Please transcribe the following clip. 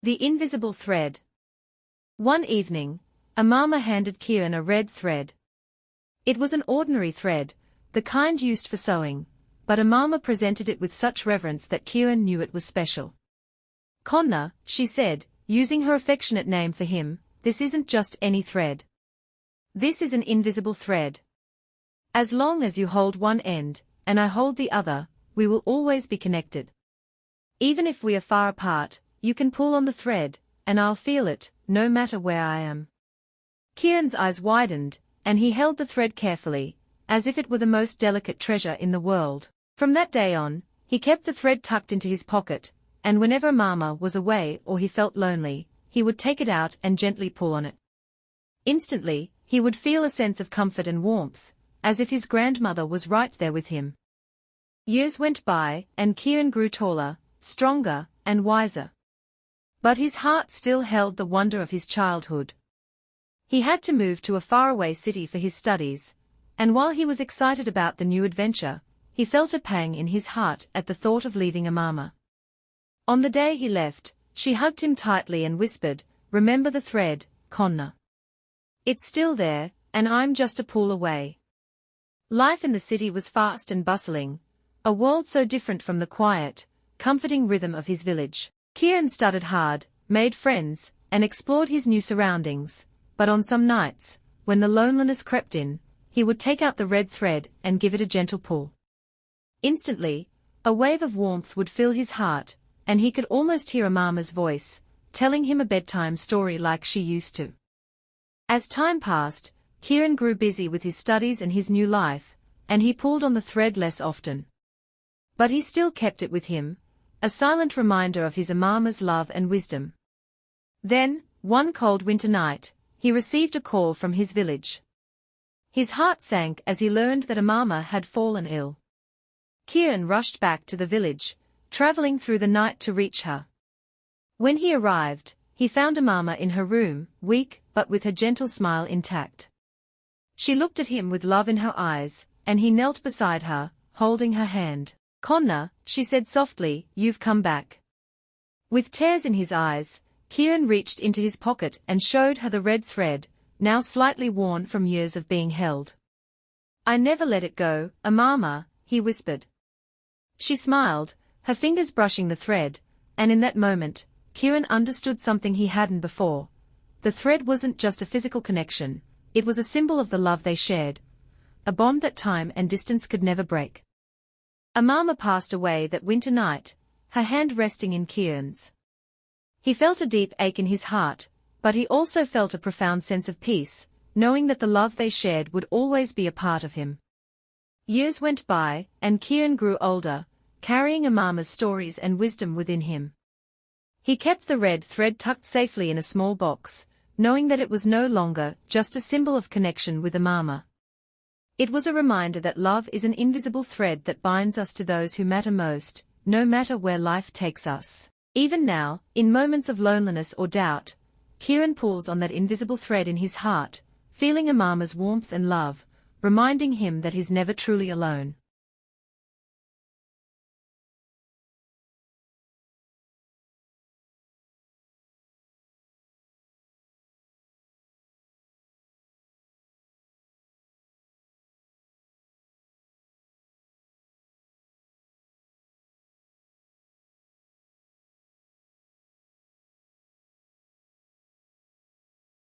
The invisible thread. One evening, Ammamma handed Kiran a red thread. It was an ordinary thread, the kind used for sewing, but Ammamma presented it with such reverence that Kiran knew it was special. "Konna," she said, using her affectionate name for him, "this isn't just any thread. This is an invisible thread. As long as you hold one end, and I hold the other, we will always be connected. Even if we are far apart, you can pull on the thread, and I'll feel it, no matter where I am." Kiran's eyes widened, and he held the thread carefully, as if it were the most delicate treasure in the world. From that day on, he kept the thread tucked into his pocket, and whenever Ammamma was away or he felt lonely, he would take it out and gently pull on it. Instantly, he would feel a sense of comfort and warmth, as if his grandmother was right there with him. Years went by, and Kiran grew taller, stronger, and wiser. But his heart still held the wonder of his childhood. He had to move to a faraway city for his studies, and while he was excited about the new adventure, he felt a pang in his heart at the thought of leaving Ammamma. On the day he left, she hugged him tightly and whispered, "Remember the thread, Konna. It's still there, and I'm just a pull away." Life in the city was fast and bustling, a world so different from the quiet, comforting rhythm of his village. Kiran studied hard, made friends, and explored his new surroundings, but on some nights, when the loneliness crept in, he would take out the red thread and give it a gentle pull. Instantly, a wave of warmth would fill his heart, and he could almost hear Ammamma's voice, telling him a bedtime story like she used to. As time passed, Kiran grew busy with his studies and his new life, and he pulled on the thread less often. But he still kept it with him, a silent reminder of his Ammamma's love and wisdom. Then, one cold winter night, he received a call from his village. His heart sank as he learned that Ammamma had fallen ill. Kiran rushed back to the village, traveling through the night to reach her. When he arrived, he found Ammamma in her room, weak but with her gentle smile intact. She looked at him with love in her eyes, and he knelt beside her, holding her hand. "Konna," she said softly, "you've come back." With tears in his eyes, Kiran reached into his pocket and showed her the red thread, now slightly worn from years of being held. "I never let it go, Ammamma," he whispered. She smiled, her fingers brushing the thread, and in that moment, Kiran understood something he hadn't before. The thread wasn't just a physical connection, it was a symbol of the love they shared, a bond that time and distance could never break. Ammamma passed away that winter night, her hand resting in Kiran's. He felt a deep ache in his heart, but he also felt a profound sense of peace, knowing that the love they shared would always be a part of him. Years went by, and Kiran grew older, carrying Ammamma's stories and wisdom within him. He kept the red thread tucked safely in a small box, knowing that it was no longer just a symbol of connection with Ammamma. It was a reminder that love is an invisible thread that binds us to those who matter most, no matter where life takes us. Even now, in moments of loneliness or doubt, Kiran pulls on that invisible thread in his heart, feeling Ammamma's warmth and love, reminding him that he's never truly alone.